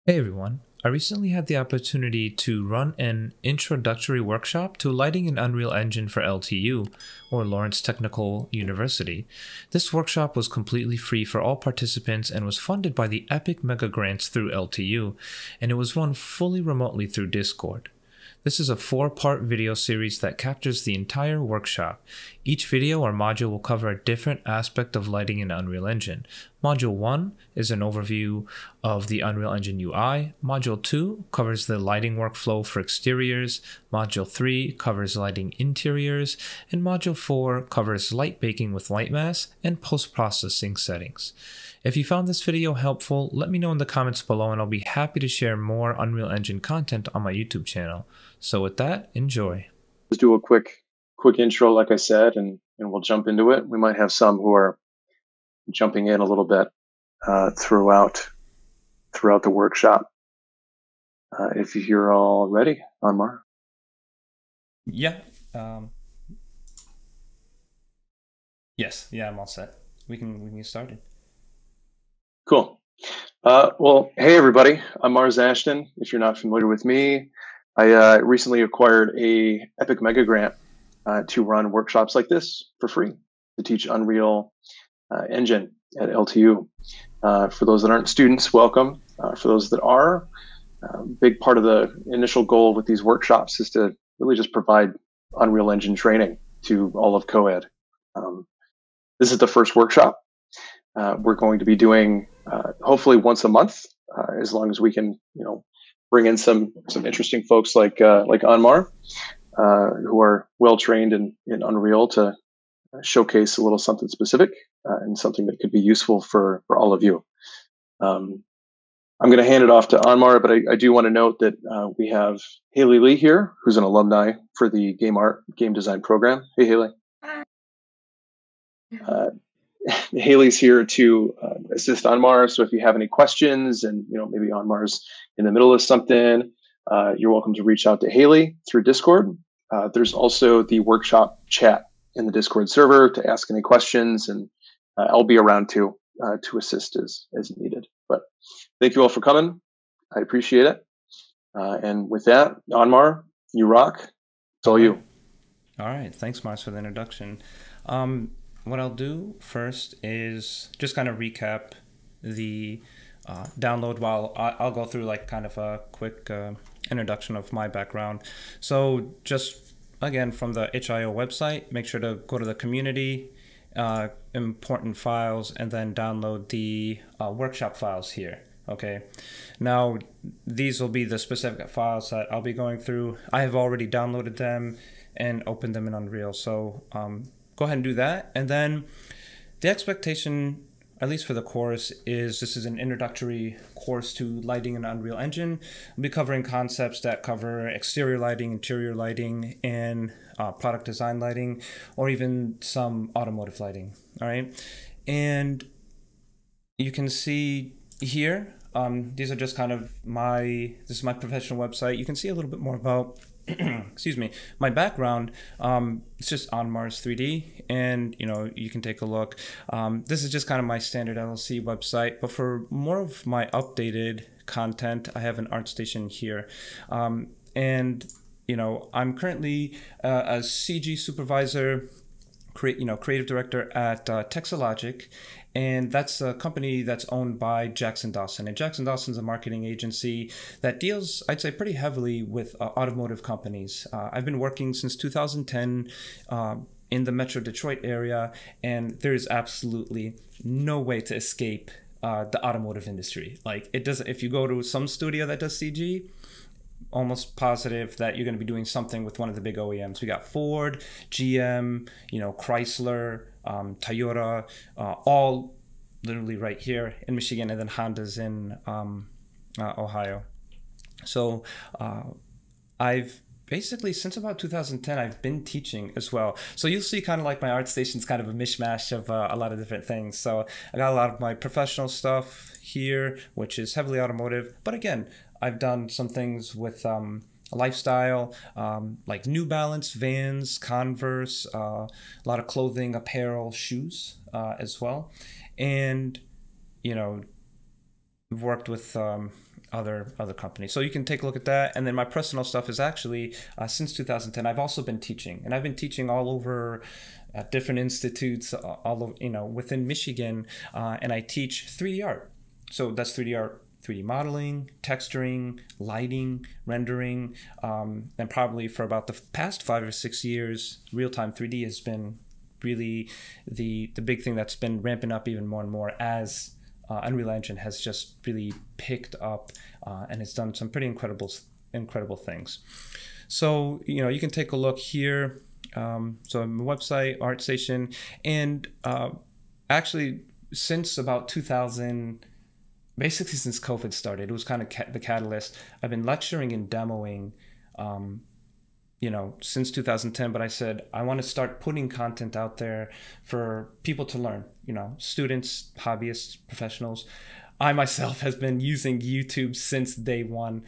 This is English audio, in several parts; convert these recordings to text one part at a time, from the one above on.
Hey everyone, I recently had the opportunity to run an introductory workshop to lighting in Unreal Engine for LTU, or Lawrence Technical University. This workshop was completely free for all participants and was funded by the Epic Mega Grants through LTU, and it was run fully remotely through Discord. This is a 4-part video series that captures the entire workshop. Each video or module will cover a different aspect of lighting in Unreal Engine. Module 1 is an overview of the Unreal Engine UI. Module 2 covers the lighting workflow for exteriors. Module 3 covers lighting interiors. And Module 4 covers light baking with light masks and post-processing settings. If you found this video helpful, let me know in the comments below and I'll be happy to share more Unreal Engine content on my YouTube channel. So with that, enjoy. Let's do a quick intro, like I said, and we'll jump into it. We might have some who are jumping in a little bit throughout the workshop. If you're all ready, Onmar. Yeah. Yes. Yeah, I'm all set. We can get started. Cool. Well, hey everybody. I'm Mars Ashton. If you're not familiar with me, I recently acquired a Epic Mega Grant to run workshops like this for free to teach Unreal Engine at LTU. For those that aren't students, welcome. For those that are, big part of the initial goal with these workshops is to really just provide Unreal Engine training to all of co-ed. This is the first workshop. We're going to be doing hopefully once a month, as long as we can, bring in some interesting folks like Onmar, who are well trained in Unreal to showcase a little something specific and something that could be useful for all of you. I'm going to hand it off to Onmar, but I do want to note that we have Haley Lee here, who's an alumni for the game design program. Hey, Haley. Haley's here to assist Onmar. So if you have any questions and maybe Onmar's in the middle of something, you're welcome to reach out to Haley through Discord. There's also the workshop chat in the Discord server to ask any questions, and I'll be around to assist as needed. But thank you all for coming. I appreciate it. And with that, Onmar, you rock. It's all you. All right. Thanks, Mars, for the introduction. What I'll do first is just kind of recap the download while I'll go through like kind of a quick introduction of my background. So just again from the HIO website, make sure to go to the community, important files, and then download the workshop files here. Okay, now these will be the specific files that I'll be going through. I have already downloaded them and opened them in Unreal. So go ahead and do that. And then the expectation, at least for the course, is this is an introductory course to lighting in Unreal Engine. We'll be covering concepts that cover exterior lighting, interior lighting, and product design lighting, or even some automotive lighting. All right. And you can see here, these are just kind of this is my professional website. You can see a little bit more about excuse me, my background. It's just OnMars3D, and you can take a look. This is just kind of my standard LLC website, but for more of my updated content, I have an ArtStation here. And I'm currently a CG supervisor, creative director at Texologic, and that's a company that's owned by Jackson Dawson. And Jackson Dawson's a marketing agency that deals, I'd say, pretty heavily with automotive companies. I've been working since 2010 in the Metro Detroit area, and there's absolutely no way to escape the automotive industry. Like it does, if you go to some studio that does CG, almost positive that you're going to be doing something with one of the big OEMs. We got Ford, GM, Chrysler, Toyota, all literally right here in Michigan, and then Honda's in Ohio. So I've basically, since about 2010, I've been teaching as well. So you'll see kind of like my ArtStation's kind of a mishmash of a lot of different things. So I got a lot of my professional stuff here, which is heavily automotive. But again, I've done some things with lifestyle, like New Balance, Vans, Converse, a lot of clothing, apparel, shoes as well. And, worked with other companies. So you can take a look at that. And then my personal stuff is actually since 2010, I've also been teaching, and I've been teaching all over at different institutes, all over, within Michigan, and I teach 3D art. So that's 3D art, 3D modeling, texturing, lighting, rendering, and probably for about the past 5 or 6 years, real-time 3D has been really the big thing that's been ramping up even more and more as Unreal Engine has just really picked up and has done some pretty incredible things. So you can take a look here. So my website, ArtStation, and actually since about 2000, basically since COVID started, it was kind of the catalyst. I've been lecturing and demoing since 2010, but I said I want to start putting content out there for people to learn, students, hobbyists, professionals. I myself has been using YouTube since day one,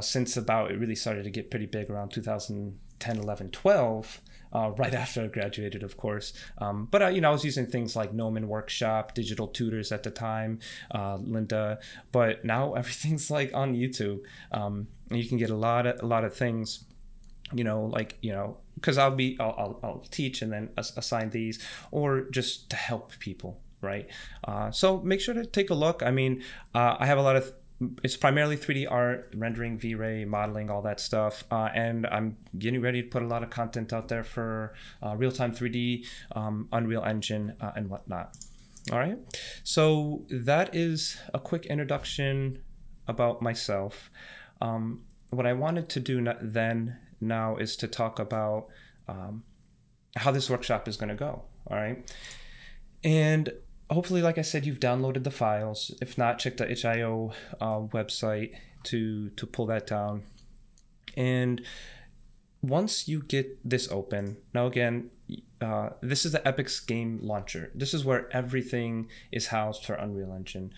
since about it really started to get pretty big around 2010, 11, 12, right after I graduated, of course. But I was using things like Gnomon Workshop, Digital Tutors at the time, Linda, but now everything's like on YouTube. And you can get a lot of things, because I'll teach and then assign these, or just to help people, right? So make sure to take a look. I mean, I have a lot of, it's primarily 3D art, rendering, V-Ray, modeling, all that stuff. And I'm getting ready to put a lot of content out there for real-time 3D, Unreal Engine, and whatnot. All right. So that is a quick introduction about myself. What I wanted to do now is to talk about how this workshop is going to go. All right. And hopefully, like I said, you've downloaded the files. If not, check the itch.io website to pull that down. And once you get this open, now again, this is the Epic's game launcher. This is where everything is housed for Unreal Engine,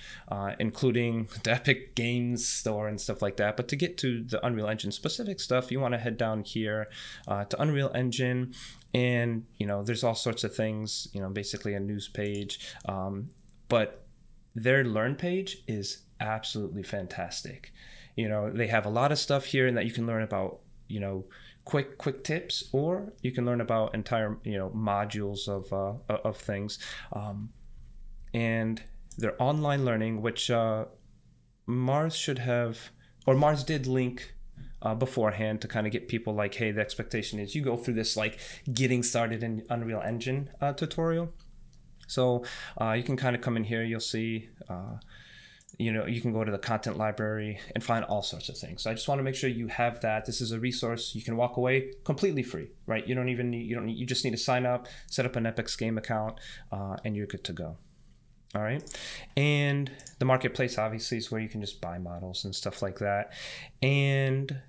including the Epic Games Store and stuff like that. But to get to the Unreal Engine specific stuff, you want to head down here to Unreal Engine. And, there's all sorts of things, basically a news page. But their Learn page is absolutely fantastic. They have a lot of stuff here and that you can learn about, quick tips, or you can learn about entire modules of things, and their online learning, which Mars should have, or Mars did link beforehand to kind of get people like, hey, the expectation is you go through this like getting started in Unreal Engine tutorial. So you can kind of come in here, you'll see you can go to the content library and find all sorts of things. So I just want to make sure you have that. This is a resource. You can walk away completely free, right? You just need to sign up, set up an Epic's game account, and you're good to go. All right. And the marketplace obviously is where you can just buy models and stuff like that. And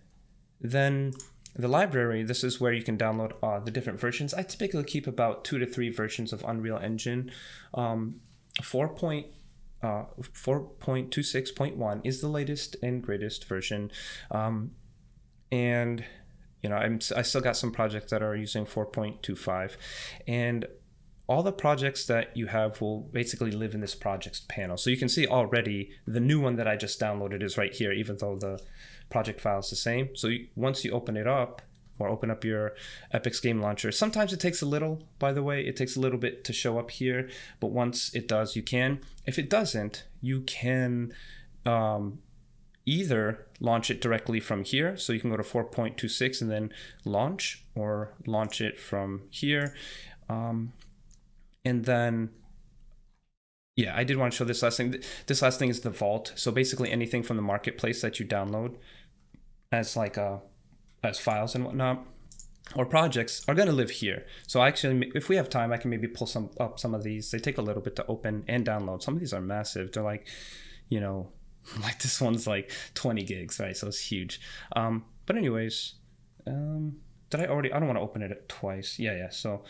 then the library, this is where you can download the different versions. I typically keep about 2 to 3 versions of Unreal Engine. 4.26.1 is the latest and greatest version, and I still got some projects that are using 4.25, and all the projects that you have will basically live in this projects panel. So you can see already the new one that I just downloaded is right here, even though the project file is the same. So once you open it up, or open up your Epic's game launcher. Sometimes it takes a little, by the way, it takes a little bit to show up here, but once it does, you can. If it doesn't, you can either launch it directly from here. So you can go to 4.26 and then launch, or launch it from here. And then, yeah, I did want to show this last thing. This last thing is the vault. So basically anything from the marketplace that you download as like as files and whatnot, or projects, are going to live here. So actually, if we have time, I can maybe pull up some of these. They take a little bit to open and download. Some of these are massive. They're like, like this one's like 20 gigs, right? So it's huge. But anyways, I don't want to open it twice. Yeah. So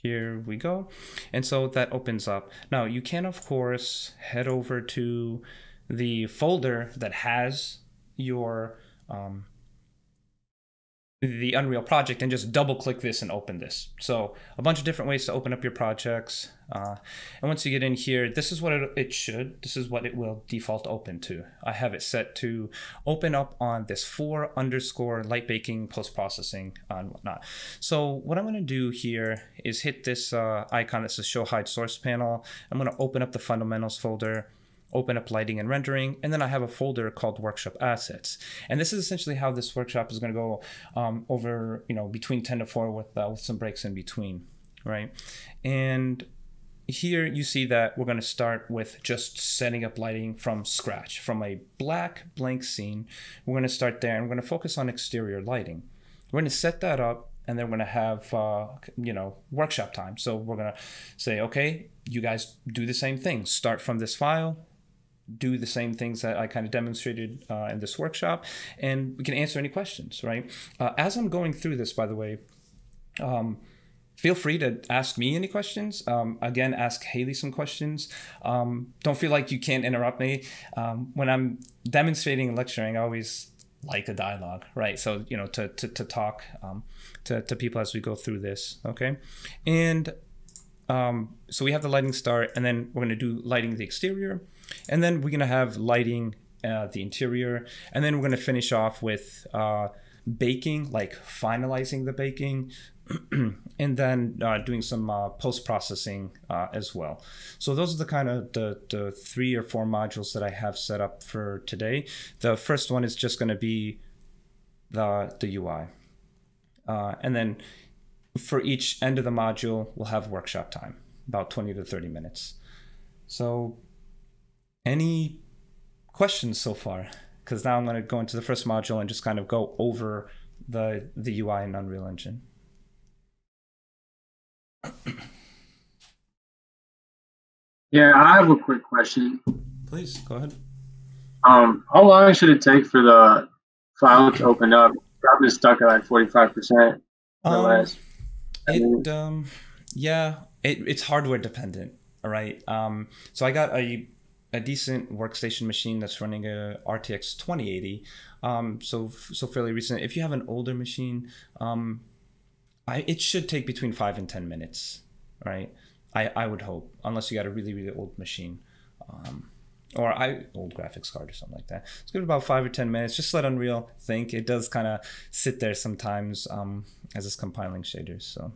here we go. And so that opens up. Now you can, of course, head over to the folder that has your the Unreal project and just double click this and open this. So a bunch of different ways to open up your projects. And once you get in here, this is what this is what it will default open to. I have it set to open up on this 4_ light baking post-processing and whatnot. So what I'm gonna do here is hit this icon that says show hide source panel. I'm gonna open up the fundamentals folder, open up lighting and rendering, and then I have a folder called workshop assets. And this is essentially how this workshop is going to go over, between 10 to 4 with some breaks in between, right? And here you see that we're going to start with just setting up lighting from scratch, from a blank scene. We're going to start there, and we're going to focus on exterior lighting. We're going to set that up, and then we're going to have, workshop time. So we're going to say, okay, you guys do the same thing. Start from this file, do the same things that I kind of demonstrated in this workshop, and we can answer any questions, right? As I'm going through this, by the way, feel free to ask me any questions. Again, ask Haley some questions. Don't feel like you can't interrupt me. When I'm demonstrating and lecturing, I always like a dialogue, right? So, to talk to people as we go through this, okay? And so we have the lighting start, and then we're going to do lighting the exterior, and then we're going to have lighting the interior, and then we're going to finish off with baking, like finalizing the baking, and then doing some post-processing as well. So those are the kind of the 3 or 4 modules that I have set up for today. The first one is just going to be the UI, and then for each end of the module, we'll have workshop time, about 20 to 30 minutes. So any questions so far? Because now I'm going to go into the first module and just kind of go over the UI in Unreal Engine. Yeah, I have a quick question. Please, go ahead. How long should it take for the file to open up? I've been stuck at like 45% or less. It's hardware dependent, all right? So I got a decent workstation machine that's running a RTX 2080, so fairly recent. If you have an older machine, it should take between 5 and 10 minutes, right? I would hope, unless you got a really, really old machine, or old graphics card or something like that. It's good about 5 or 10 minutes. Just let Unreal think. It does kind of sit there sometimes as it's compiling shaders. So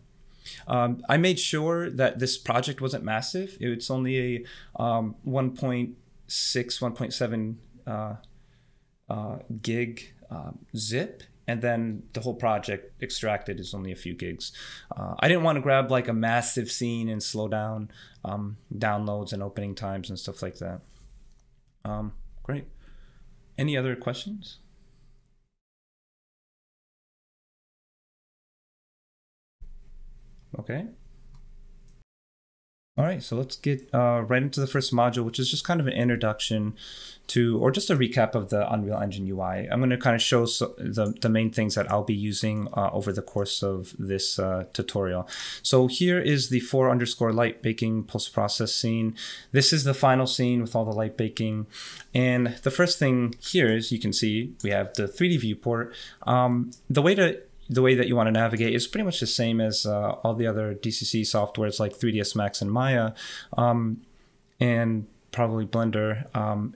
I made sure that this project wasn't massive. It's only a 1.6, 1.7 gig zip. And then the whole project extracted is only a few gigs. I didn't want to grab like a massive scene and slow down downloads and opening times and stuff like that. Great. Any other questions? Okay. All right, so let's get right into the first module, which is just kind of an introduction to, or just a recap of the Unreal Engine UI. I'm going to kind of show the main things that I'll be using over the course of this tutorial. So here is the 4_ light baking post-process scene. This is the final scene with all the light baking. And the first thing here is, you can see we have the 3D viewport. The way that you want to navigate is pretty much the same as all the other DCC softwares like 3ds Max and Maya, and probably Blender.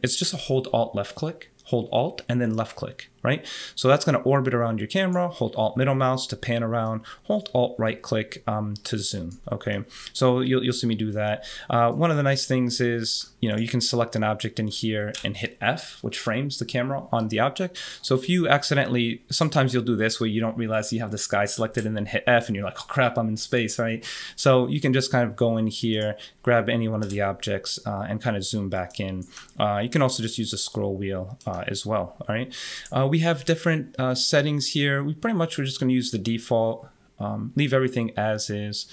It's just a hold Alt left click, hold Alt and then left click, right? So that's going to orbit around your camera, hold Alt middle mouse to pan around, hold Alt right click to zoom, okay? So you'll see me do that. One of the nice things is, you can select an object in here and hit F, which frames the camera on the object. So if you accidentally, sometimes you'll do this where you don't realize you have the sky selected and then hit F and you're like, oh crap, I'm in space, right? So you can just kind of go in here, grab any one of the objects and kind of zoom back in. You can also just use the scroll wheel as well, all right? We have different settings here. We're just going to use the default, leave everything as is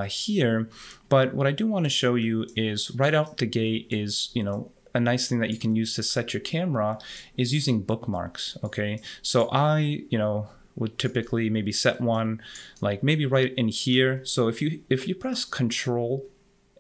here. But what I do want to show you is right out the gate is, a nice thing that you can use to set your camera is using bookmarks, okay? So I, would typically maybe set one like maybe right in here. So if you press Control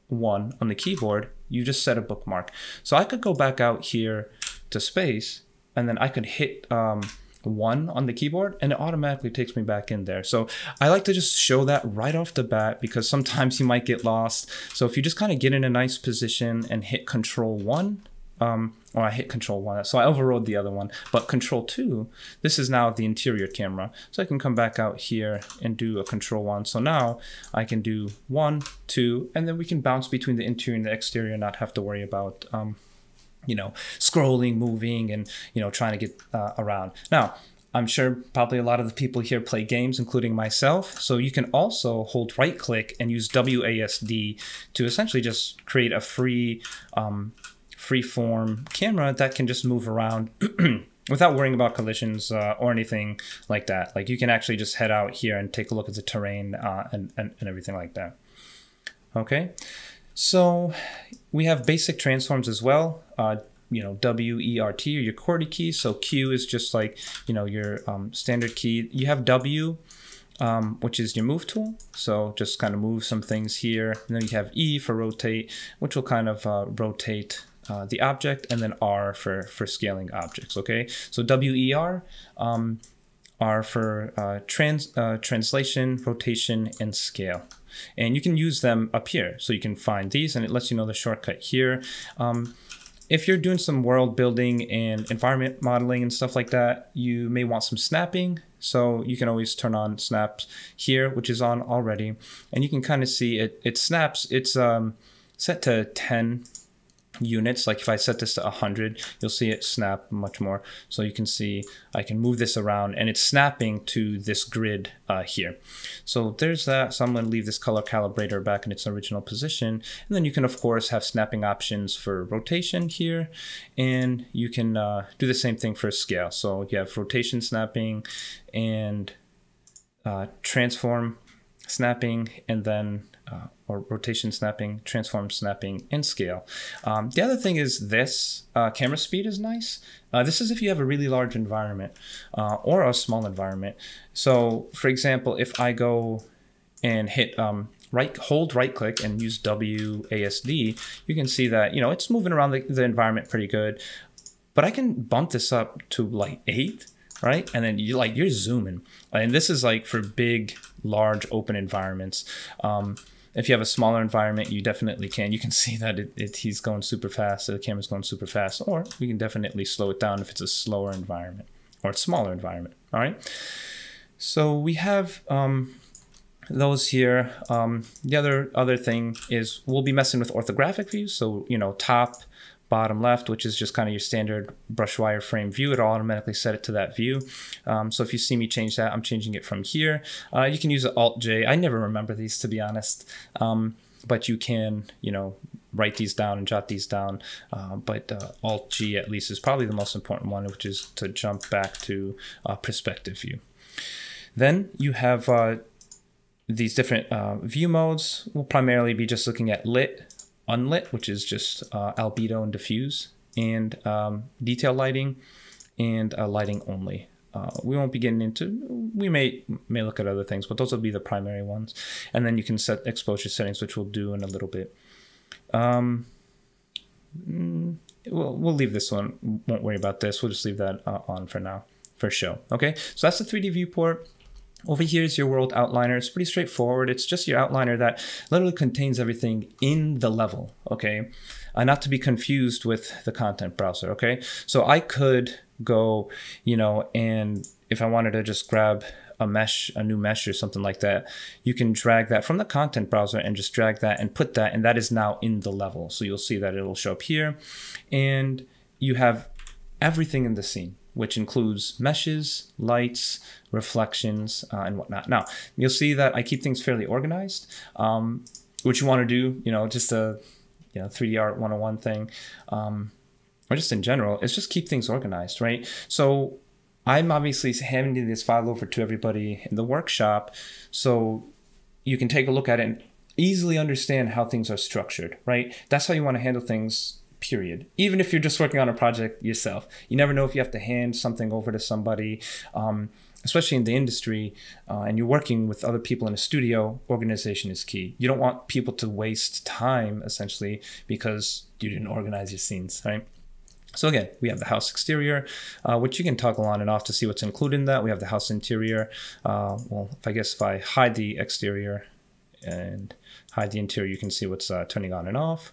1 on the keyboard, you just set a bookmark. So I could go back out here to space, and then I could hit a 1 on the keyboard, and it automatically takes me back in there. So I like to just show that right off the bat, because sometimes you might get lost. So if you just kind of get in a nice position and hit Control 1, or I hit Control 1, so I overrode the other one, but Control 2, this is now the interior camera. So I can come back out here and do a Control 1. So now I can do 1, 2, and then we can bounce between the interior and the exterior, not have to worry about you know, scrolling, moving, and, you know, trying to get around. Now, I'm sure probably a lot of the people here play games, including myself. So you can also hold right click and use WASD to essentially just create a free form camera that can just move around without worrying about collisions or anything like that. Like, you can actually just head out here and take a look at the terrain and everything like that. Okay. So we have basic transforms as well, you know, W, E, R, T, or your QWERTY key. So Q is just like, you know, your standard key. You have W, which is your move tool. So just kind of move some things here. And then you have E for rotate, which will kind of rotate the object, and then R for scaling objects. Okay, so W, E, R. R for translation, rotation, and scale. And you can use them up here. So you can find these, and it lets you know the shortcut here. If you're doing some world building and environment modeling and stuff like that, you may want some snapping. So you can always turn on snaps here, which is on already. And you can kind of see it snaps. It's set to 10 units. Like if I set this to 100, you'll see it snap much more. So you can see I can move this around, and it's snapping to this grid here. So there's that. So I'm going to leave this color calibrator back in its original position. And then you can of course have snapping options for rotation here, and you can do the same thing for scale. So you have rotation snapping and transform snapping, and then or rotation snapping, transform snapping, and scale. The other thing is this camera speed is nice. This is if you have a really large environment or a small environment. So for example, if I go and hit hold right click and use WASD, you can see that, you know, it's moving around the environment pretty good, but I can bump this up to like 8. Right, and then you're zooming, and this is like for big, large, open environments. If you have a smaller environment, you definitely can. You can see that he's going super fast. So the camera's going super fast, or we can definitely slow it down if it's a slower environment or a smaller environment. All right. So we have those here. The other thing is we'll be messing with orthographic views. So, you know, top, bottom left, which is just kind of your standard brush wireframe view. It'll automatically set it to that view. So if you see me change that, I'm changing it from here. You can use the Alt-J. I never remember these, to be honest. But you can, you know, write these down and jot these down. But Alt-G at least is probably the most important one, which is to jump back to perspective view. Then you have these different view modes. We'll primarily be just looking at lit, unlit, which is just albedo and diffuse, and detail lighting, and lighting only. We won't be getting into, we may look at other things, but those will be the primary ones. And then you can set exposure settings, which we'll do in a little bit. We'll leave this one, won't worry about this. We'll just leave that on for now, for show. Okay, so that's the 3D viewport. Over here is your world outliner. It's pretty straightforward. It's just your outliner that literally contains everything in the level, okay? Not to be confused with the content browser, okay? So I could go, you know, and if I wanted to just grab a mesh, a new mesh or something like that, you can drag that from the content browser and just drag that and put that, and that is now in the level. So you'll see that it'll show up here, and you have everything in the scene, which includes meshes, lights, reflections, and whatnot. Now, you'll see that I keep things fairly organized. What you want to do, you know, just a 3D Art 101 thing, or just in general, is just keep things organized, right? So I'm obviously handing this file over to everybody in the workshop, so you can take a look at it and easily understand how things are structured, right? That's how you want to handle things, period. Even if you're just working on a project yourself, you never know if you have to hand something over to somebody, especially in the industry, and you're working with other people in a studio. Organization is key. You don't want people to waste time, essentially, because you didn't organize your scenes, right? So again, we have the house exterior, which you can toggle on and off to see what's included in that. We have the house interior. Well, if I hide the exterior and hide the interior, you can see what's turning on and off.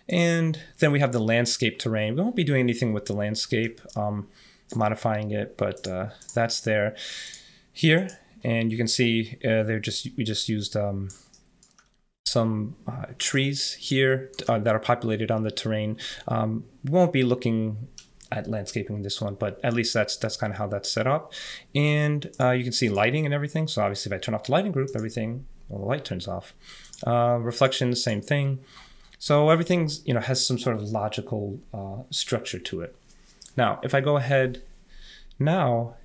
And then we have the landscape terrain. We won't be doing anything with the landscape, modifying it, but that's there here. And you can see we just used some trees here that are populated on the terrain. We won't be looking at landscaping in this one, but at least that's kind of how that's set up. And you can see lighting and everything. So obviously if I turn off the lighting group, everything, well, the light turns off. Reflection, the same thing. So everything's, has some sort of logical structure to it. Now, if I go ahead now,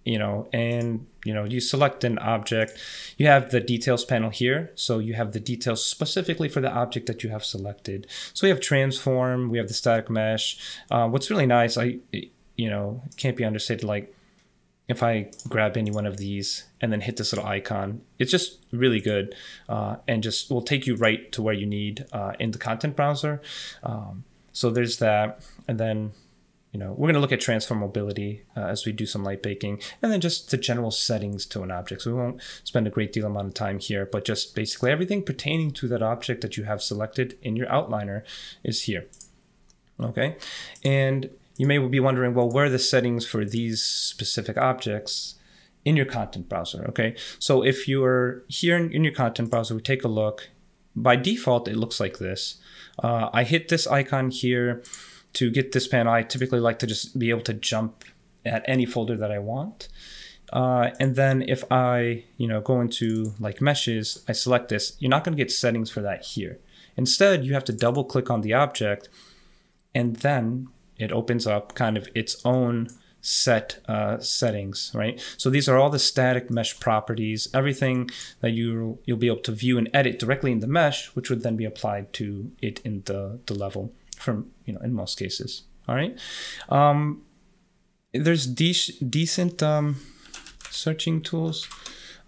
and you select an object, you have the details panel here. So you have the details specifically for the object that you have selected. So we have transform, we have the static mesh. What's really nice, can't be understated, like if I grab any one of these and then hit this little icon, it's just really good and just will take you right to where you need in the content browser. So there's that. And then we're going to look at transformability as we do some light baking, and then just the general settings to an object. So we won't spend a great deal amount of time here, but just basically everything pertaining to that object that you have selected in your outliner is here. Okay. And you may be wondering, well, where are the settings for these specific objects in your content browser? Okay. So if you're here in your content browser, we take a look. By default, it looks like this. I hit this icon here. To get this panel, I typically like to just be able to jump at any folder that I want. And then if I, go into like meshes, I select this, you're not going to get settings for that here. Instead, you have to double click on the object, and then it opens up kind of its own set settings, right? So these are all the static mesh properties, everything that you'll be able to view and edit directly in the mesh, which would then be applied to it in the level. From in most cases. All right. There's decent searching tools,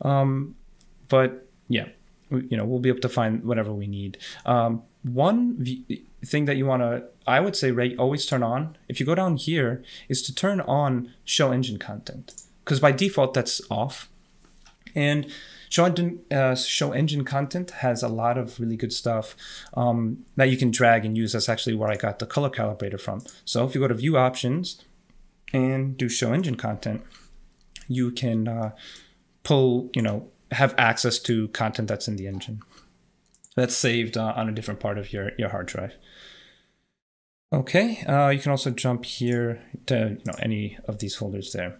but yeah, we'll be able to find whatever we need. One thing that you want to, I would say, always turn on, if you go down here, is to turn on show engine content, because by default that's off. And show engine content has a lot of really good stuff that you can drag and use. That's actually where I got the color calibrator from. So if you go to view options and do show engine content, you can pull, have access to content that's in the engine. That's saved on a different part of your hard drive. Okay, you can also jump here to any of these folders there.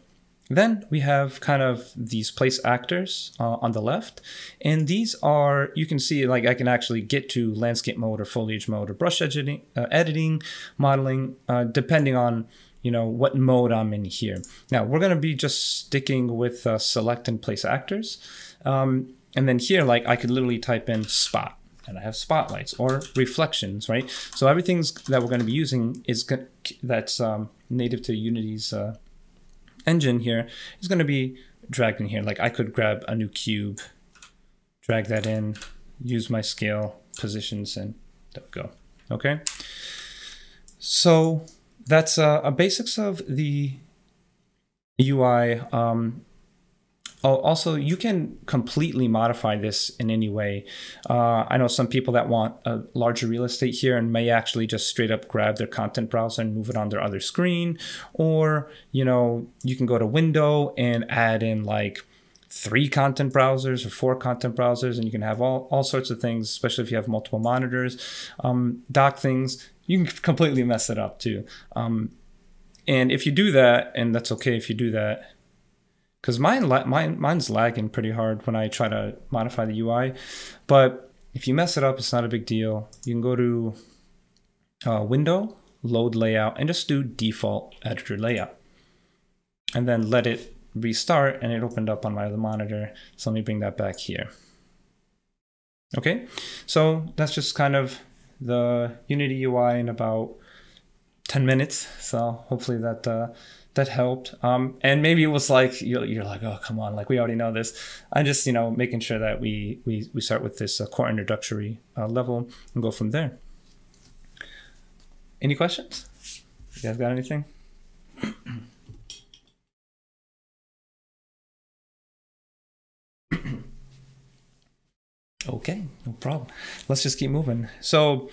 Then we have kind of these place actors on the left. And these are, you can see, like I can actually get to landscape mode or foliage mode or brush editing, modeling, depending on, what mode I'm in here. Now we're going to be just sticking with select and place actors. And then here, like I could literally type in spot, and I have spotlights or reflections, right? So everything that we're going to be using is that's native to Unity's engine here is going to be dragged in here. Like I could grab a new cube, drag that in, use my scale positions, and there we go. Okay. So that's a basics of the UI. Also, you can completely modify this in any way. I know some people that want a larger real estate here and may actually just straight up grab their content browser and move it on their other screen. Or, you can go to window and add in like 3 content browsers or 4 content browsers, and you can have all sorts of things, especially if you have multiple monitors, dock things. You can completely mess it up too. And if you do that, and that's okay if you do that, because mine's lagging pretty hard when I try to modify the UI. But if you mess it up, it's not a big deal. You can go to Window, Load Layout, and just do Default Editor Layout. And then let it restart, and it opened up on my other monitor. So let me bring that back here. Okay, so that's just kind of the Unity UI in about 10 minutes. So hopefully that helped. And maybe it was like, you're like, oh, come on, like we already know this. I'm just, making sure that we start with this core introductory level and go from there. Any questions? You guys got anything? Okay, no problem. Let's just keep moving. So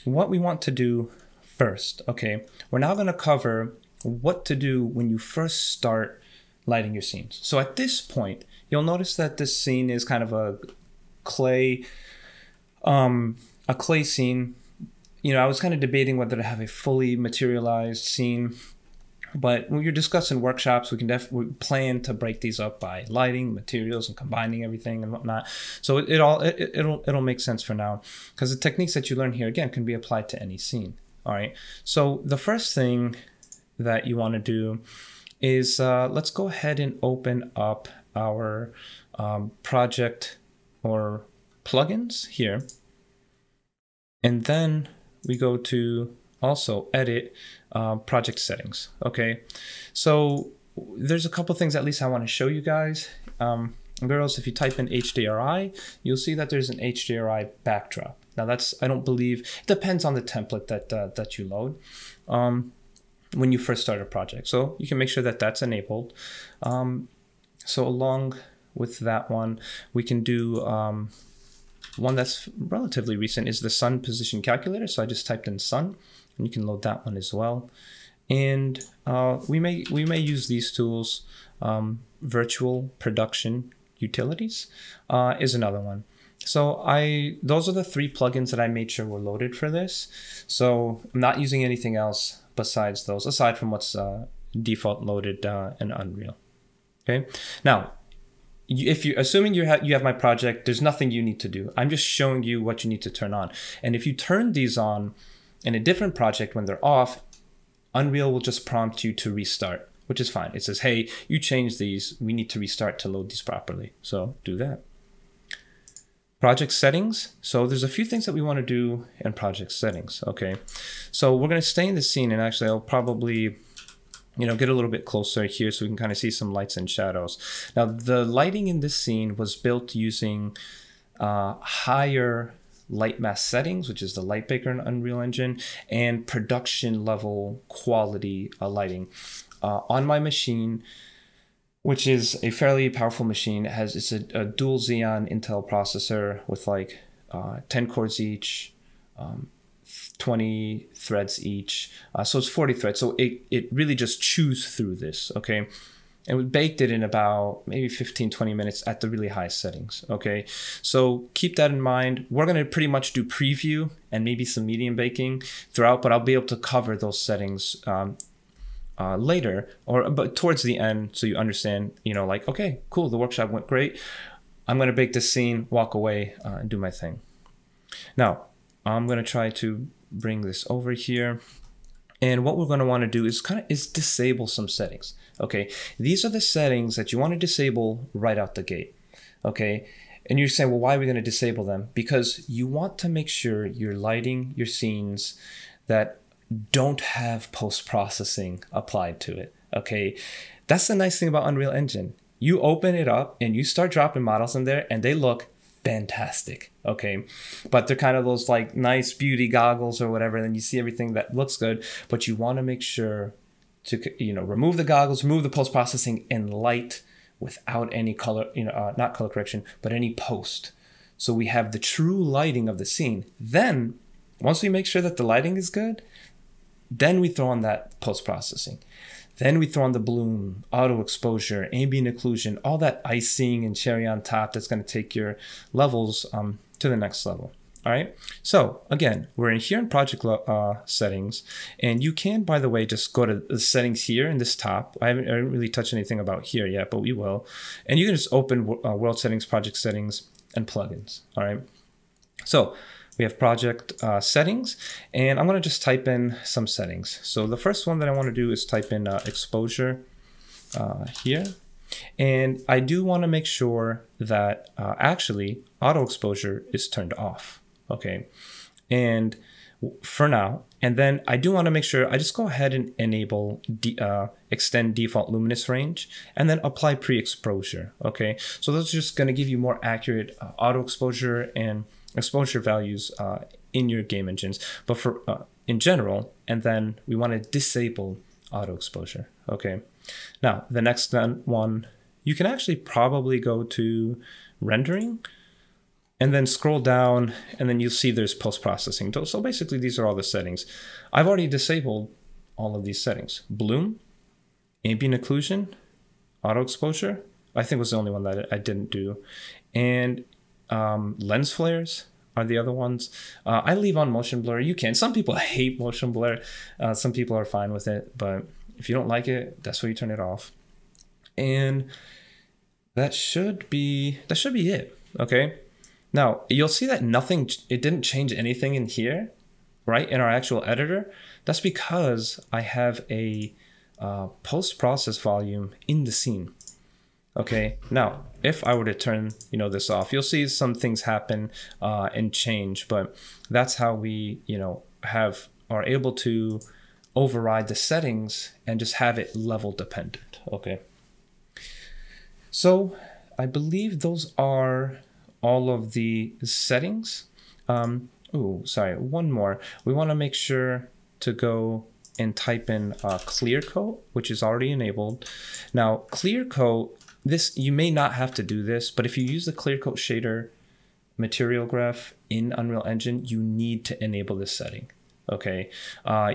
what we want to do first, okay, we're now going to cover what to do when you first start lighting your scenes. So at this point, you'll notice that this scene is kind of a clay scene. You know, I was kind of debating whether to have a fully materialized scene, but when you're discussing workshops, we can definitely plan to break these up by lighting, materials, and combining everything and whatnot. So it'll make sense for now, because the techniques that you learn here, again, can be applied to any scene. All right. So the first thing that you want to do is let's go ahead and open up our project or plugins here. And then we go to also edit project settings. Okay, so there's a couple things at least I want to show you guys. Girls, if you type in HDRI, you'll see that there's an HDRI backdrop. Now that's, I don't believe, it depends on the template that you load when you first start a project. So you can make sure that that's enabled. So along with that one, we can do one that's relatively recent is the sun position calculator. So I just typed in sun, and you can load that one as well. And we may use these tools. Virtual production utilities is another one. So those are the 3 plugins that I made sure were loaded for this. So I'm not using anything else besides those, aside from what's default loaded in Unreal. Okay. Now, if you assuming you have my project, there's nothing you need to do. I'm just showing you what you need to turn on. And if you turn these on in a different project when they're off, Unreal will just prompt you to restart, which is fine. It says, hey, you changed these. We need to restart to load these properly. So do that. Project settings. So there's a few things that we want to do in project settings. Okay. So we're going to stay in the scene, and actually I'll probably, you know, get a little bit closer here so we can kind of see some lights and shadows. Now, the lighting in this scene was built using higher light mask settings, which is the light baker in Unreal Engine, and production level quality lighting. On my machine, which is a fairly powerful machine, it's a dual Xeon Intel processor with like 10 cores each, 20 threads each. So it's 40 threads. So it really just chews through this, okay? And we baked it in about maybe 15, 20 minutes at the really high settings, okay? So keep that in mind. We're gonna pretty much do preview and maybe some medium baking throughout, but I'll be able to cover those settings later, but towards the end, so you understand, you know, like, okay, cool, the workshop went great. I'm gonna bake this scene, walk away, and do my thing. Now, I'm gonna try to bring this over here. And what we're gonna wanna do is disable some settings, okay? These are the settings that you wanna disable right out the gate, okay? And you're saying, well, why are we gonna disable them? Because you want to make sure you're lighting your scenes that don't have post-processing applied to it, okay? That's the nice thing about Unreal Engine. You open it up and you start dropping models in there and they look fantastic, okay? But they're kind of those like nice beauty goggles or whatever, and then you see everything that looks good, but you want to make sure to, you know, remove the goggles, remove the post-processing, and light without any color, you know, not color correction, but any post. So we have the true lighting of the scene. Then, once we make sure that the lighting is good, then we throw on that post-processing. Then we throw on the bloom, auto exposure, ambient occlusion, all that icing and cherry on top that's going to take your levels to the next level. All right. So again, we're in here in project settings, and you can, by the way, just go to the settings here in this top. I haven't really touched anything about here yet, but we will. And you can just open world settings, project settings, and plugins. All right. So we have project settings, and I'm going to just type in some settings. So the first one that I want to do is type in exposure here. And I do want to make sure that actually auto exposure is turned off. Okay. And for now, and then I do want to make sure I just go ahead and enable extend default luminous range, and then apply pre-exposure. Okay. So those are just going to give you more accurate auto exposure and exposure values in your game engines. But for in general, and then we want to disable auto exposure. Okay. Now, the next one, you can actually probably go to rendering and then scroll down, and then you'll see there's post-processing. So basically, these are all the settings. I've already disabled all of these settings. Bloom, ambient occlusion, auto exposure, I think was the only one that I didn't do. And lens flares are the other ones. I leave on motion blur. You can. Some people hate motion blur. Some people are fine with it, but if you don't like it, that's where you turn it off. And that should be it. Okay. Now you'll see that it didn't change anything in here, right? In our actual editor. That's because I have a post-process volume in the scene. Okay. Now, if I were to turn, this off, you'll see some things happen and change, but that's how we, are able to override the settings and just have it level dependent. Okay. So I believe those are all of the settings. Sorry, one more. We want to make sure to go and type in clear coat, which is already enabled. Now, clear coat, you may not have to do this, but if you use the clear coat shader material graph in Unreal Engine, you need to enable this setting. Okay,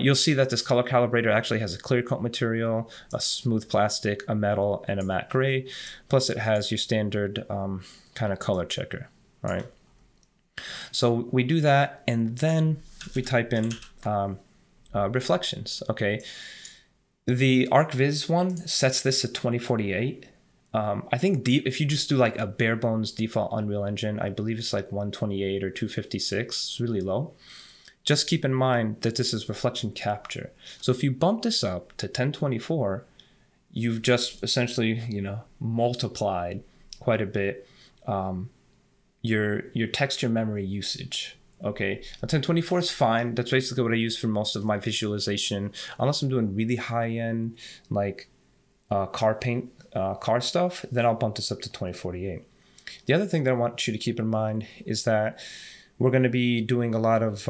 you'll see that this color calibrator actually has a clear coat material, a smooth plastic, a metal, and a matte gray. Plus it has your standard kind of color checker, right? So we do that, and then we type in reflections, okay? The ArcViz one sets this to 2048. I think if you just do like a bare bones default Unreal Engine, I believe it's like 128 or 256, it's really low. Just keep in mind that this is reflection capture. So if you bump this up to 1024, you've just essentially, multiplied quite a bit your texture memory usage. Okay, now 1024 is fine. That's basically what I use for most of my visualization, unless I'm doing really high end like car paint, car stuff. Then I'll bump this up to 2048. The other thing that I want you to keep in mind is that we're going to be doing a lot of,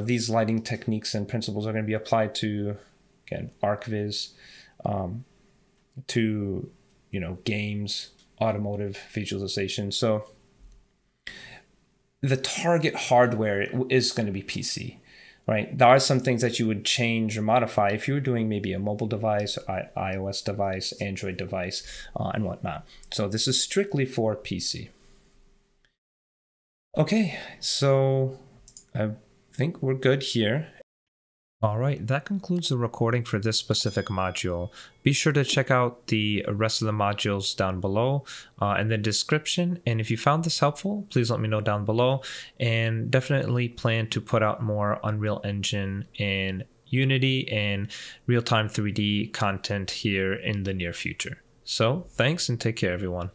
these lighting techniques and principles are going to be applied to, again, ArcViz, to, games, automotive visualization. So the target hardware is going to be PC, right? There are some things that you would change or modify if you were doing maybe a mobile device, iOS device, Android device, and whatnot. So this is strictly for PC. Okay, so I think we're good here. All right, that concludes the recording for this specific module. Be sure to check out the rest of the modules down below in the description. And if you found this helpful, please let me know down below. And definitely plan to put out more Unreal Engine and Unity and real-time 3D content here in the near future. So thanks and take care, everyone.